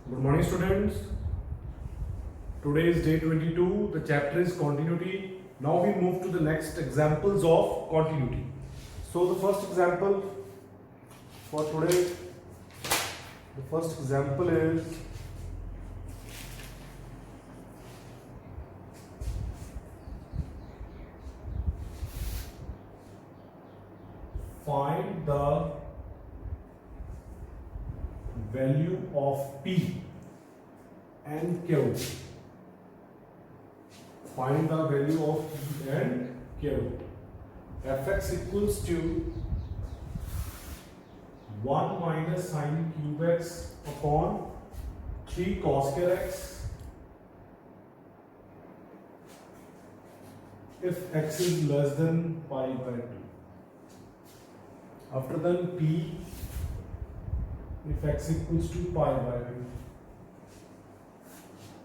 Good morning, students. Today is day 22. The chapter is continuity. Now we move to the next examples of continuity. So the first example for today, the first example is find the value of P and Q. Find the value of P and Q. Fx equals to 1 minus sin cube x upon 3 cos square x if x is less than pi by 2. After then P if x equals to pi by 2.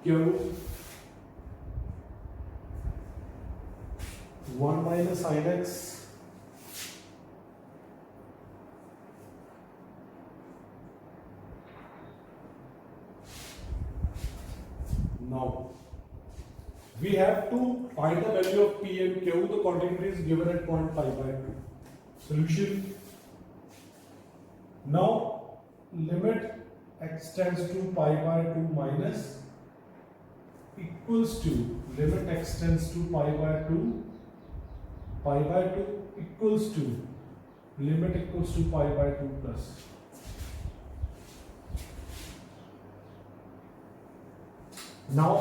Q 1 minus sin x now we have to find the value of P and Q. The continuity is given at point pi by 2. Solution. Now limit x tends to pi by 2 minus equals to limit x tends to pi by 2 equals to limit equals to pi by 2 plus. Now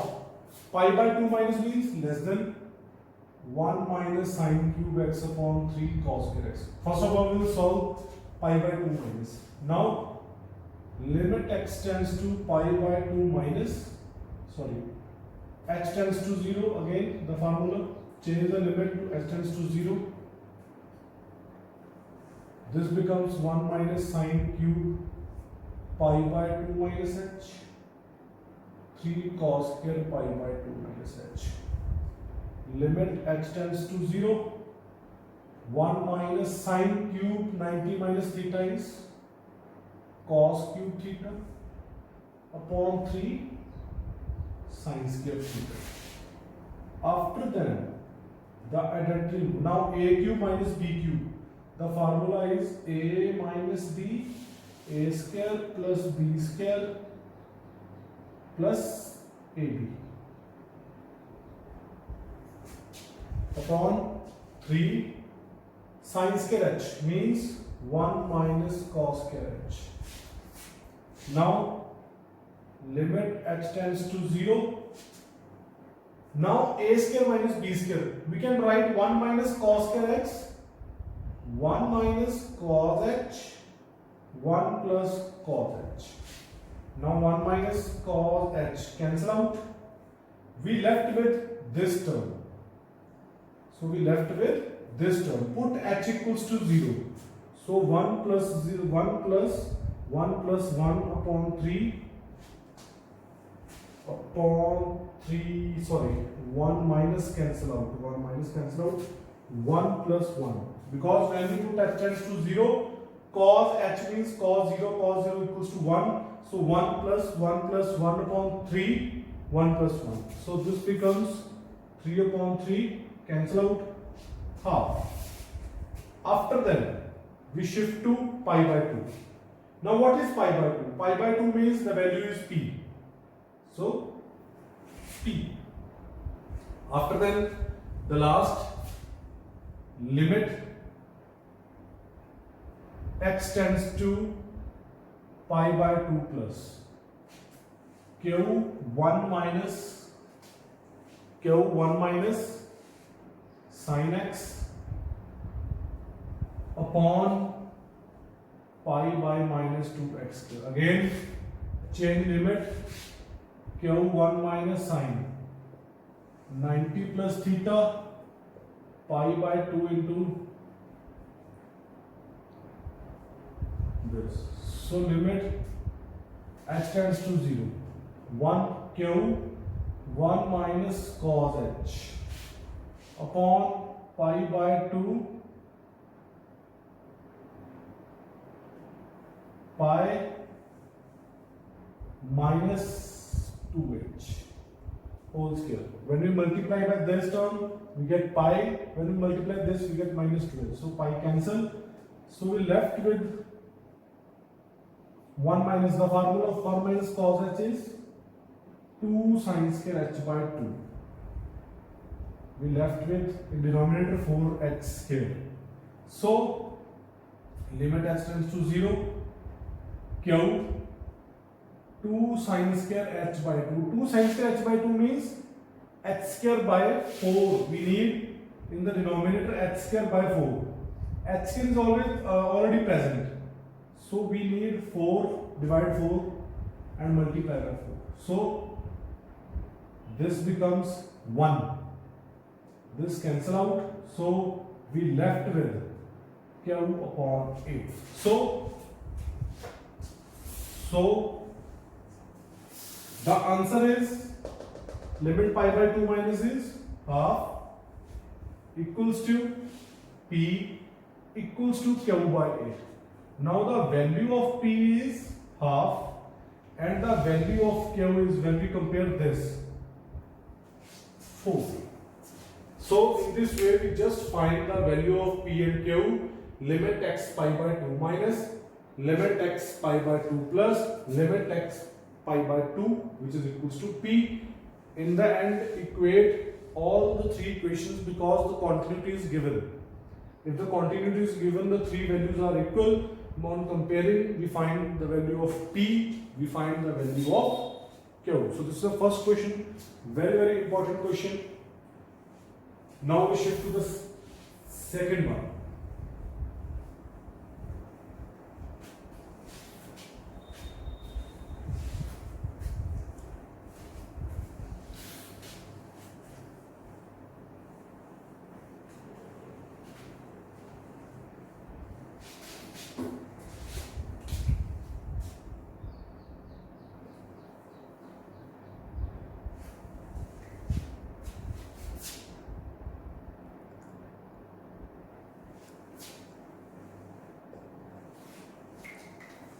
pi by 2 minus means less than 1 minus sin cube x upon 3 cos square x. First of all we will solve pi by 2 minus. Now limit x tends to pi by 2 minus h tends to 0. Again the formula, change the limit to h tends to 0. This becomes 1 minus sin cube pi by 2 minus h, 3 cos square pi by 2 minus h. Limit h tends to 0. 1 minus sin cube 90 minus theta is cos cube theta upon 3 sin square theta. After that, the identity, now a cube minus b cube. The formula is a minus b, a square plus b square plus ab upon 3 sin square h means 1 minus cos square h. Now limit h tends to 0. Now a square minus b square, we can write 1 minus cos square x, 1 minus cos h, 1 plus cos h. Now 1 minus cos h cancel out. We left with this term. So we left with this term. Put h equals to 0. So 1 plus 0, 1 plus 1 plus 1 upon 3 1 minus cancel out, 1 minus cancel out, 1 plus 1, because when we put h tends to 0, cos h means cos 0 equals to 1, so 1 plus 1 upon 3, 1 plus 1, so this becomes 3 upon 3, cancel out, half. After that we shift to pi by 2. Now what is pi by 2? Pi by 2 means the value is p. So p. After that, the last limit x tends to pi by 2 plus q 1 minus sin x upon pi by minus 2x square. Again change limit, q 1 minus sin 90 plus theta pi by 2 into this. So limit h tends to 0. 1 q 1 minus cos h upon pi by 2 pi minus 2h whole square. When we multiply by this term, we get pi. When we multiply this, we get minus 2h. So pi cancel. So we left with 1 minus the formula of 1 minus cos h is 2 sin square h by 2. We left with in denominator 4x here. So limit x tends to 0. Q 2 sin square h by 2. 2 sin square h by 2 means h square by 4. We need in the denominator h square by 4. H square is already present. So we need 4, divide 4 and multiply by 4. So this becomes 1. This cancel out. So we left with Q upon 8. So the answer is limit pi by 2 minus is half equals to P equals to Q by 8. Now the value of P is half and the value of Q is, when we compare this, 4. So in this way we just find the value of P and Q. Limit x pi by 2 minus limit x pi by 2 plus limit x pi by 2, which is equals to P. In the end, equate all the three equations because the continuity is given. If the continuity is given, the three values are equal. On comparing, we find the value of P, we find the value of Q. So this is the first question, very important question. Now we shift to the second one.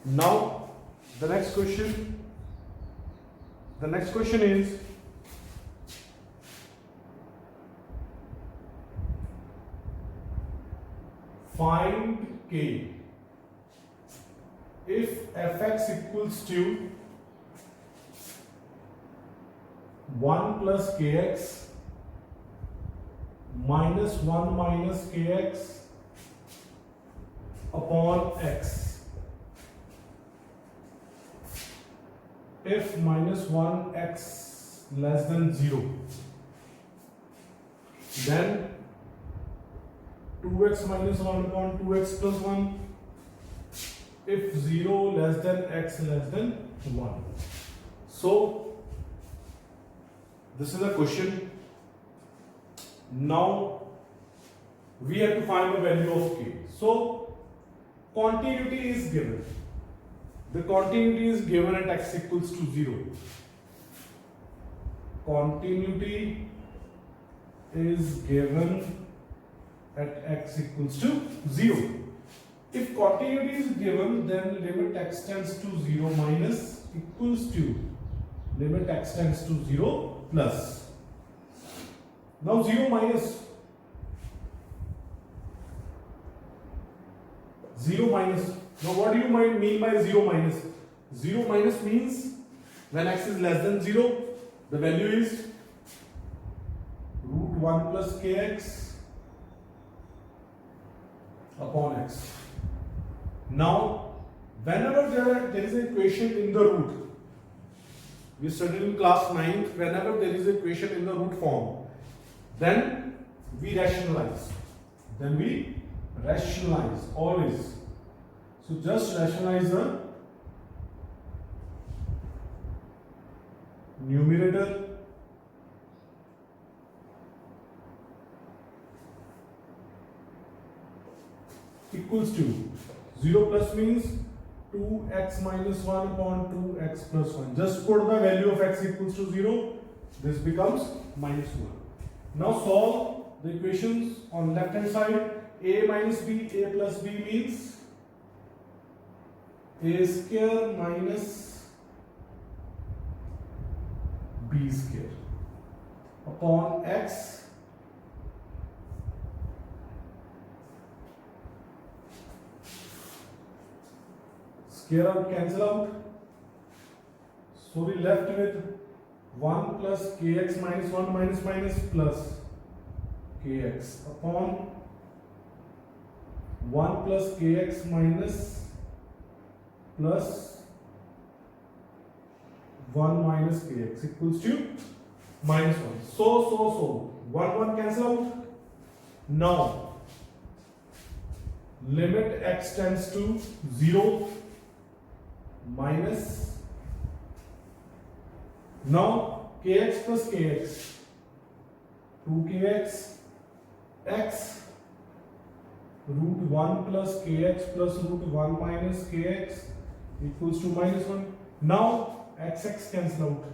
Now the next question is find k if fx equals to 1 plus kx minus 1 minus kx upon x. If minus 1x less than 0, then 2x minus 1 upon 2x plus 1. If 0 less than x less than 1. So this is a question. Now we have to find the value of k. So continuity is given. The continuity is given at x equals to 0. Continuity is given at x equals to 0. If continuity is given, then limit x tends to 0 minus equals to limit x tends to 0 plus. Now 0 minus 0 minus. Now what do you mean by 0 minus? 0 minus means when x is less than 0, the value is root 1 plus kx upon x. Now whenever there is an equation in the root, we studied in class 9th, whenever there is an equation in the root form, then we rationalize. Always. So just rationalize the numerator equals to 0 plus means 2x minus 1 upon 2x plus 1. Just put the value of x equals to 0. This becomes minus 1. Now solve the equations on left hand side. A minus b, a plus b means a square minus b square upon x square out, cancel out. So we left with 1 plus kx minus 1 minus minus plus kx upon 1 plus kx minus plus 1 minus kx equals to minus 1. So 1 cancel out. Now limit x tends to 0 minus, now kx plus kx, 2kx x root 1 plus kx plus root 1 minus kx equals to minus 1. Now x cancel out.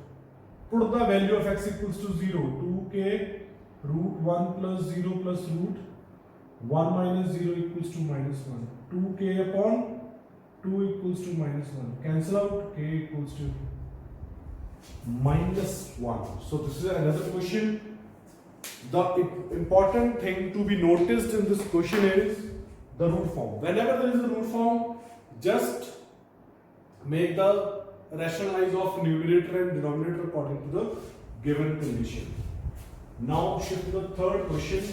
Put the value of x equals to 0. 2k root 1 plus 0 plus root 1 minus 0 equals to minus 1. 2k upon 2 equals to minus 1. Cancel out, k equals to minus 1. So this is another question. The important thing to be noticed in this question is the root form. Whenever there is a root form, just make the rationalize of numerator and denominator according to the given condition. Now shift to the third question.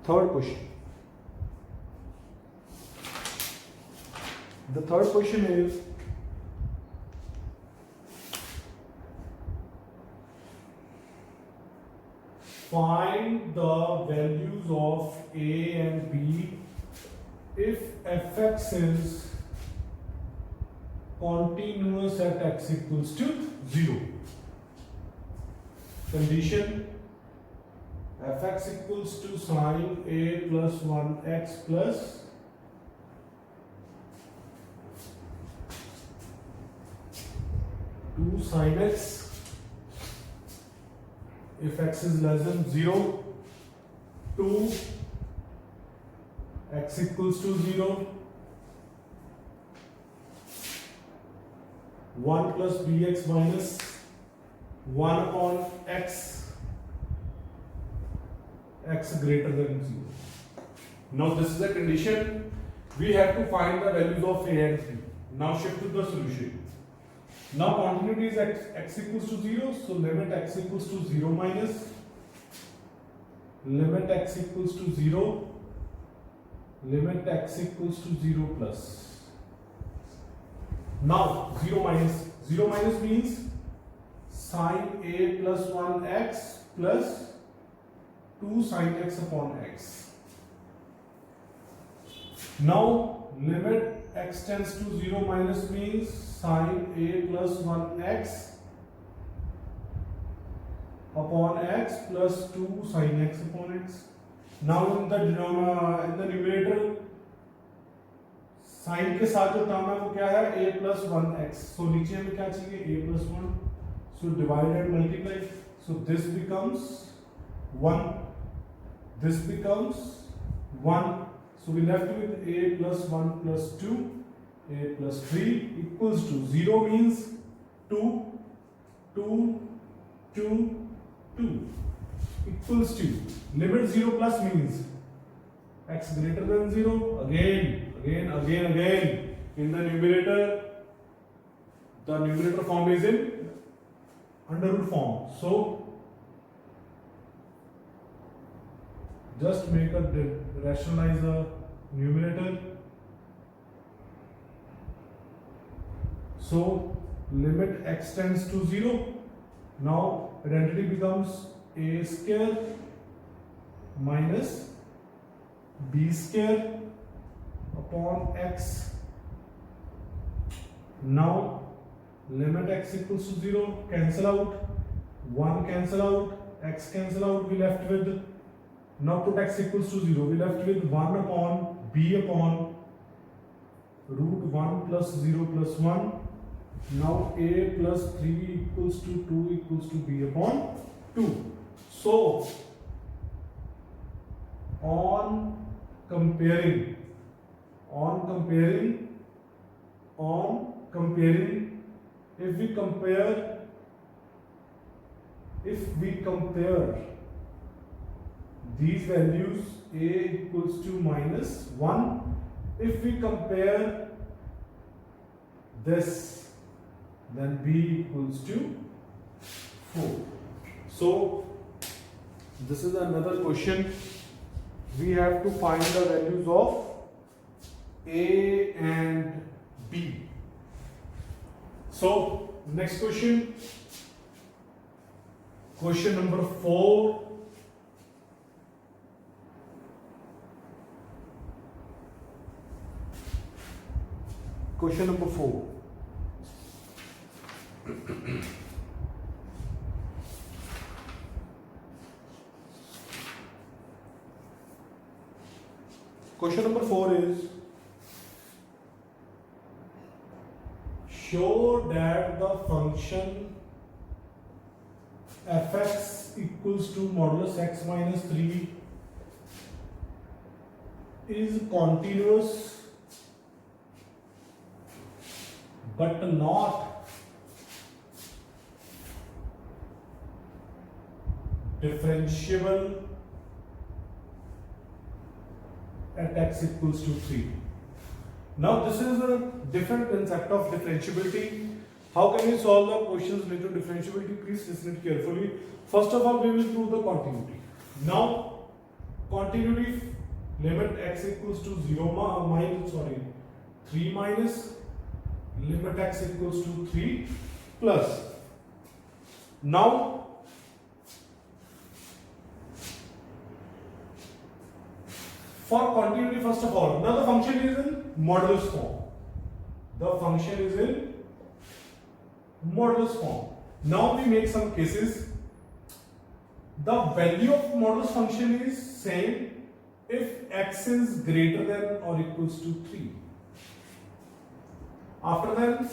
Third question. The third question is find the values of a and b if fx is continuous at x equals to 0. Condition: fx equals to sine a plus 1x plus two sine x if x is less than 0, 2 x equals to 0, 1 plus bx minus 1 upon x, x greater than 0. Now this is a condition. We have to find the values of a and b. Now shift to the solution. Now continuity is x equals to 0, so limit x equals to 0 minus, limit x equals to 0, limit x equals to 0 plus. Now 0 minus means sine a plus 1x plus 2 sine x upon x. Now limit x tends to 0 minus means sine a plus 1x upon x plus 2 sine x upon x. Now in the numerator sine के साथ जो term है वो क्या है a plus 1x. So नीचे हमें क्या चाहिए a plus 1. So divide and multiply. So this becomes 1. This becomes 1. So we left with a plus 1 plus 2, a plus 3 equals to 0 means 2, 2, 2, 2 equals to limit 0 plus means x greater than 0. Again in the numerator form is in under root form. So just make a rationalize the numerator. So limit x tends to 0. Now identity becomes a square minus b square upon x. Now limit x equals to 0, cancel out, 1 cancel out, x cancel out, we left with, now put x equals to 0, we left with 1 upon b upon root 1 plus 0 plus 1 Now a plus 3 equals to 2 equals to b upon 2. So on comparing, if we compare these values, a equals to minus 1. If we compare this, then b equals to 4. So this is another question. We have to find the values of a and b. So next question, question number 4. Question number 4. Question number 4 is, show that the function fx equals to modulus x minus 3 is continuous but not differentiable at x equals to 3. Now this is a different concept of differentiability. How can we solve the questions related to differentiability? Please listen it carefully. First of all, we will prove the continuity. Now continuity, limit x equals to 3 minus limit x equals to 3 plus. Now for continuity, first of all, now the function is in modulus form. Now we make some cases. The value of modulus function is same if x is greater than or equals to 3. After that,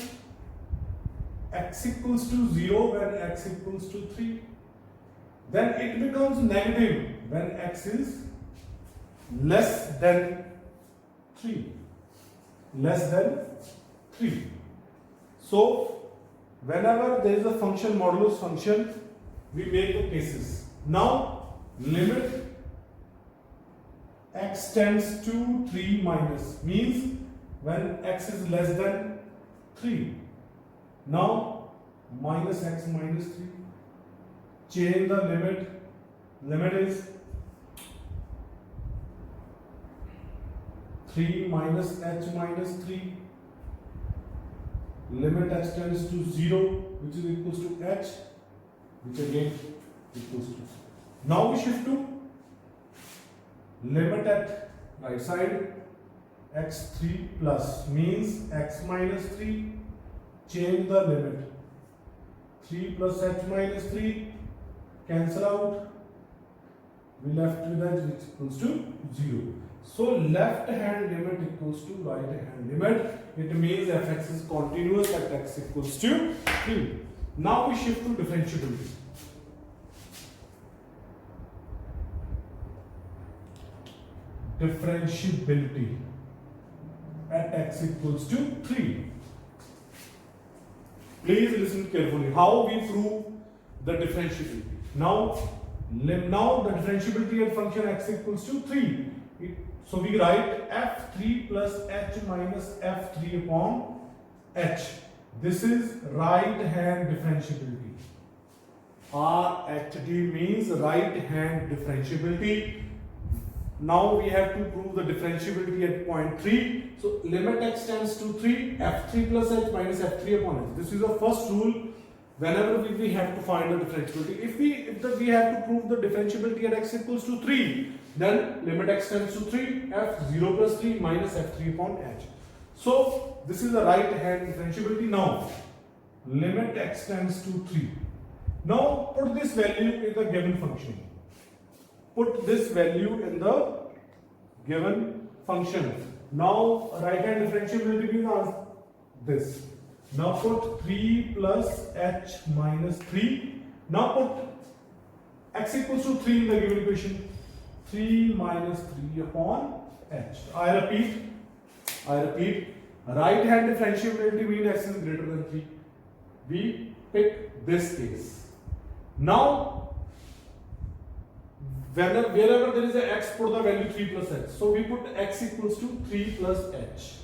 x equals to 0 when x equals to 3. Then it becomes negative when x is less than 3. So whenever there is a function, modulus function, we make the cases. Now limit x tends to 3 minus means when x is less than 3. Now minus x minus 3. Change the limit. Limit is 3 minus h minus 3. Limit h tends to 0, which is equals to h, which again equals to. Now we shift to limit at right side, x3 plus means x minus 3. Change the limit. 3 plus h minus 3 cancel out. We left with h which equals to 0. So left hand limit equals to right hand limit. It means fx is continuous at x equals to 3. Now we shift to differentiability. Differentiability at x equals to 3. Please listen carefully. How we prove the differentiability? Now the differentiability at function x equals to 3. So we write f3 plus h minus f3 upon h. This is right hand differentiability. RHD means right hand differentiability. Now we have to prove the differentiability at point 3. So limit x tends to 3, f3 plus h minus f3 upon h. This is the first rule whenever we have to find the differentiability. If we have to prove the differentiability at x equals to 3, then limit x tends to 3, f0 plus 3 minus f3 upon h. So this is the right hand differentiability. Now limit x tends to 3. Now put this value in the given function. Put this value in the given function. Now right hand differentiability means this. Now put 3 plus h minus 3. Now put x equals to 3 in the given equation. 3 minus 3 upon h. I repeat, right hand differentiability means x is greater than 3. We pick this case. Now, wherever there is a x, put the value 3 plus h. So we put x equals to 3 plus h.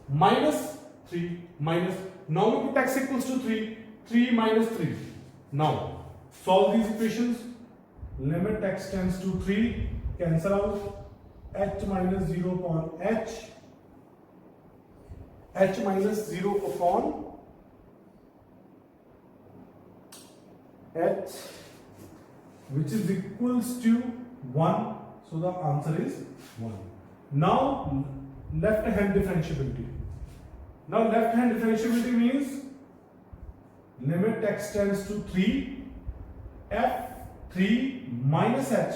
Minus 3 minus. Now we put x equals to 3. 3 minus 3. Now, solve these equations. Limit x tends to 3. Cancel out. H minus 0 upon h. H minus 0 upon h, which is equals to 1. So the answer is 1. Now left hand differentiability. Now left hand differentiability means limit x tends to 3, f3 minus h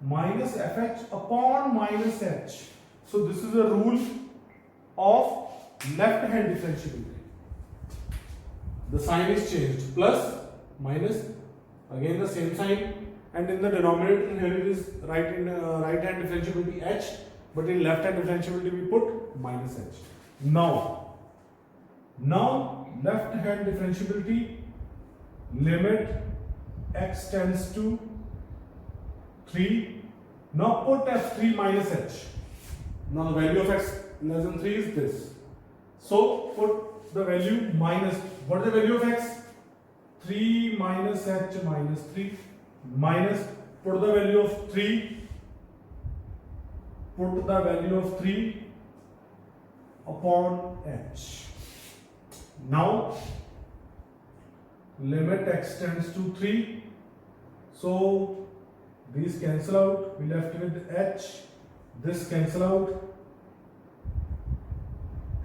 minus fh upon minus h. So this is a rule of left hand differentiability. The sign is changed, plus minus, again the same sign, and in the denominator here it is right hand differentiability h, but in left hand differentiability we put minus h. Now left hand differentiability, limit x tends to 3. Now put f3 minus h. Now the value of x less than 3 is this. So put the value minus. What is the value of x? 3 minus h minus 3 minus, put the value of 3. Put the value of 3 upon h. Now limit x tends to 3. So these cancel out. We left with h. This cancel out.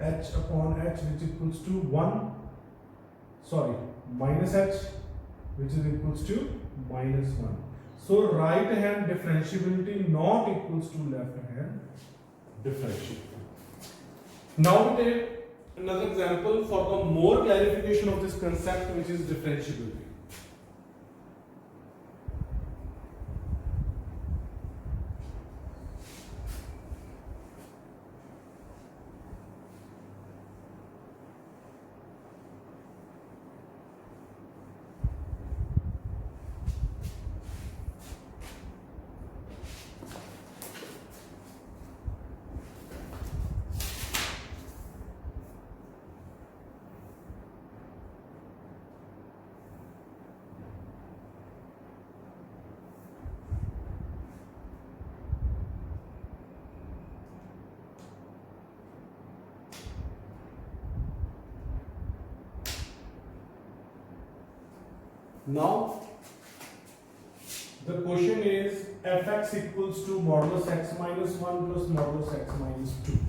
H upon h, which equals to 1. Sorry, minus h, which is equals to minus 1. So right hand differentiability not equals to left hand differentiability. Now we take another example for the more clarification of this concept, which is differentiability. Now the question is fx equals to modulus x minus 1 plus modulus x minus 2.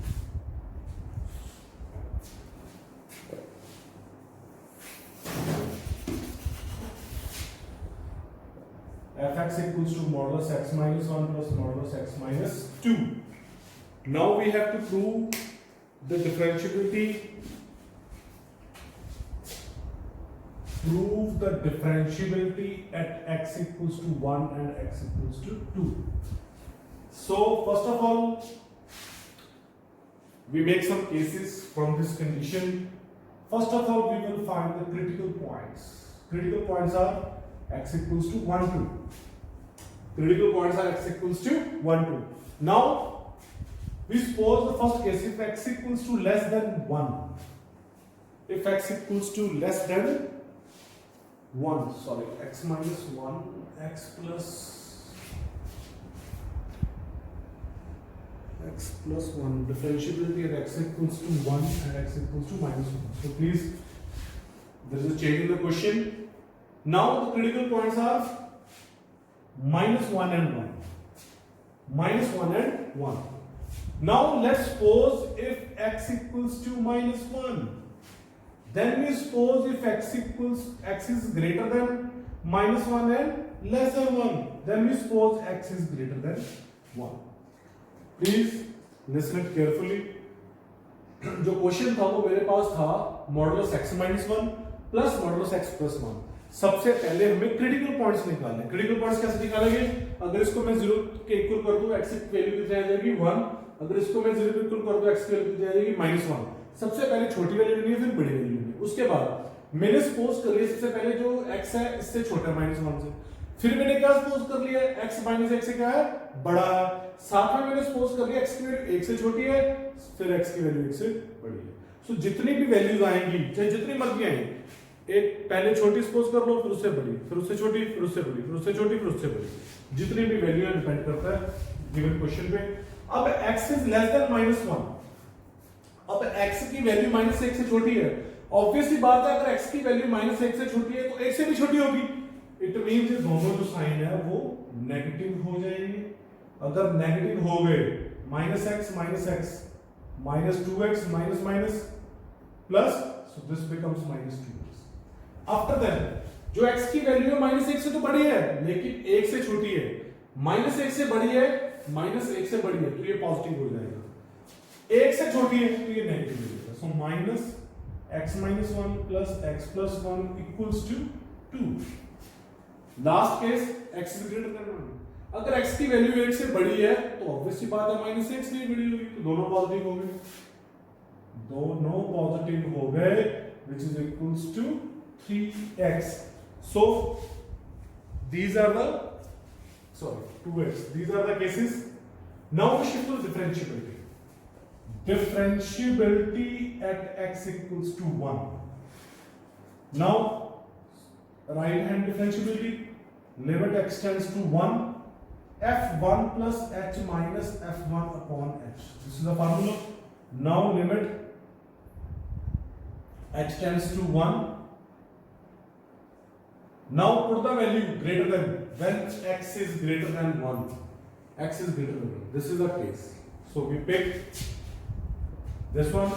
Fx equals to modulus x minus 1 plus modulus x minus 2. Now we have to prove the differentiability. Prove the differentiability at x equals to 1 and x equals to 2. So first of all, we make some cases from this condition. First of all, we will find the critical points. Critical points are x equals to 1, 2. Critical points are x equals to 1, 2. Now, we suppose the first case, if x equals to less than 1. If x equals to less than 1, sorry, x minus 1, x plus 1, differentiability at x equals to 1 and x equals to minus 1. So please, there is a change in the question. Now the critical points are minus 1 and 1. Minus 1 and 1. Now let's suppose if x equals to minus 1. Then we suppose if x is greater than minus 1 and less than 1. Then we suppose x is greater than 1. Please listen it carefully. जो question था वो मेरे पास था modulus x minus one plus modulus x plus one. सबसे पहले हमें critical points निकालने। Critical points कैसे निकालेंगे? अगर इसको मैं 0 के इक्वल कर दूं x की वैल्यू कितनी आ जाएगी 1। अगर इसको मैं 0 के इक्वल कर दूं x की वैल्यू कितनी आ जाएगी -1। सबसे पहले छोटी वैल्यू लेनी है, फिर बड़ी वैल्यू लेनी है। उसके बाद मैंने सपोज कर लिया सबसे पहले जो x है इससे छोटा है -1 से। फिर मैंने क्या सपोज कर लिया x माइनस x से क्या है बड़ा है। साथ में मैंने सपोज कर लिया x की वैल्यू 1 से छोटी है, फिर x की वैल्यू 1 से बड़ी है। सो जितनी भी वैल्यूज आएंगी चाहे जितनी मर्जी आएंगी, एक पहले छोटी सपोज कर लो, फिर उससे बड़ी, फिर उससे छोटी, फिर उससे बड़ी, फिर उससे छोटी, फिर उससे बड़ी। जितनी भी वैल्यू है डिपेंड करता है गिवन क्वेश्चन पे। अब x इज लेस देन -1। अब x की वैल्यू -1 से छोटी है। ऑब्वियसली बात है अगर x की वैल्यू -1 से छोटी है तो 1 से भी छोटी होगी। इट मींस ये दोनों जो साइन है वो नेगेटिव हो जाएंगे। अगर नेगेटिव हो गए -x -2x minus plus, so this becomes -2x। After that जो x की वैल्यू है -1 से तो बड़ी है लेकिन 1 से छोटी है, -1 से बड़ी है, -1 से बड़ी है तो ये पॉजिटिव हो जाएगा। 1 से छोटी है तो ये नेगेटिव हो जाएगा। सो -x minus 1 plus x plus 1 equals to 2। Last case x is greater than 1। अगर x की वैल्यू 1 से बड़ी है तो ऑब्वियसली बात है -1 से बड़ी होगी, तो दोनों पॉजिटिव हो गए, दोनों पॉजिटिव हो गए, which is equals to 3x। so these are the 2x, these are the cases। now we shift to differentiability। differentiability at x equals to 1। now right hand differentiability, limit x tends to 1, f1 plus h minus f1 upon h, this is the formula। now limit h tends to 1, now put the value greater than, when x is greater than 1, x is greater than 1, this is the case, so we pick this one।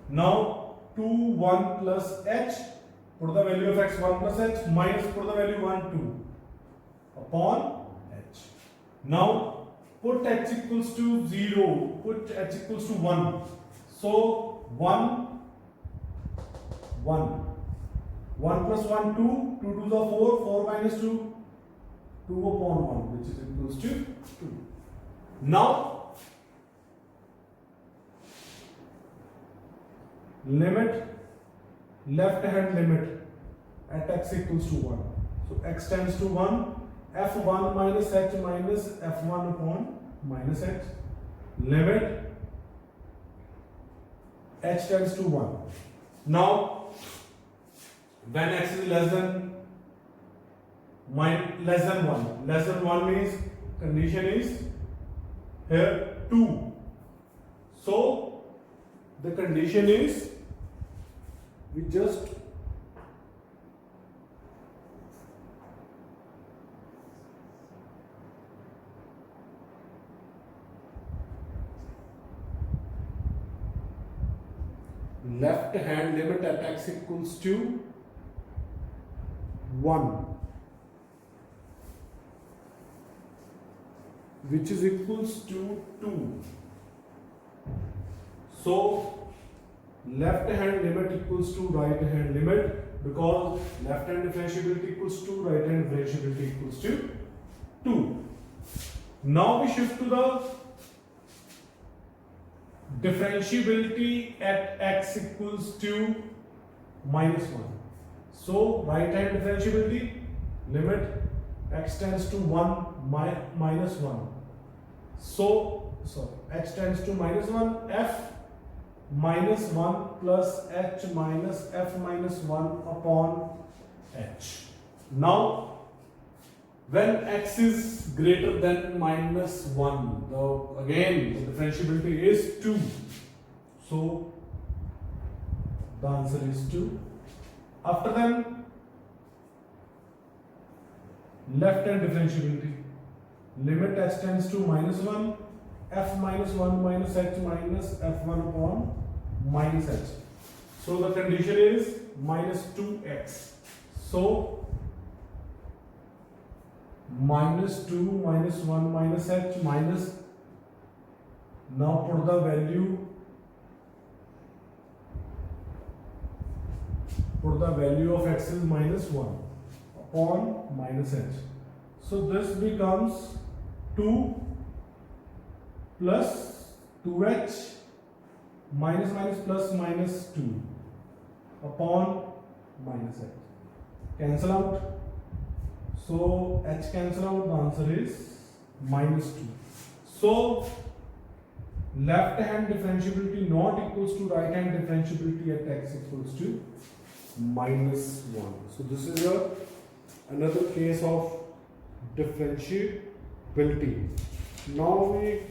now 2 1 plus h, put the value of x 1 plus h, minus put the value 1 2 upon h। now put h equals to 0, put h equals to 1, so 1 1 1 plus 1 2, 2 2 is 4, 4 minus 2, 2 upon 1, which is equals to 2। now limit left hand limit at x equals to 1, so x tends to 1, f1 minus h minus f1 upon minus h, limit h tends to 1। now when x is less than 1, less than 1 means condition is here 2, so the condition is we just left hand limit at x equals to 1, which is equals to 2, so left hand limit equals to right hand limit, because left hand differentiability equals to right hand differentiability equals to 2। now we shift to the differentiability at x equals to -1, so right hand differentiability, limit x tends to 1 minus 1, so h tends to -1, f minus 1 plus h minus f minus 1 upon h। now when x is greater than -1, again the differentiability is 2, so the answer is 2। after then left hand differentiability, limit h tends to -1, f minus 1 minus h minus f1 upon minus h, so the condition is -2x, so -2 minus 1 minus h minus, now put the value put the value of x is minus 1 upon minus h. So this becomes 2 plus 2h minus minus plus minus 2 upon minus h. Cancel out. So h cancel out, the answer is minus 2. So left hand differentiability not equals to right hand differentiability at x equals to minus 1. So this is another case of differentiability. Now we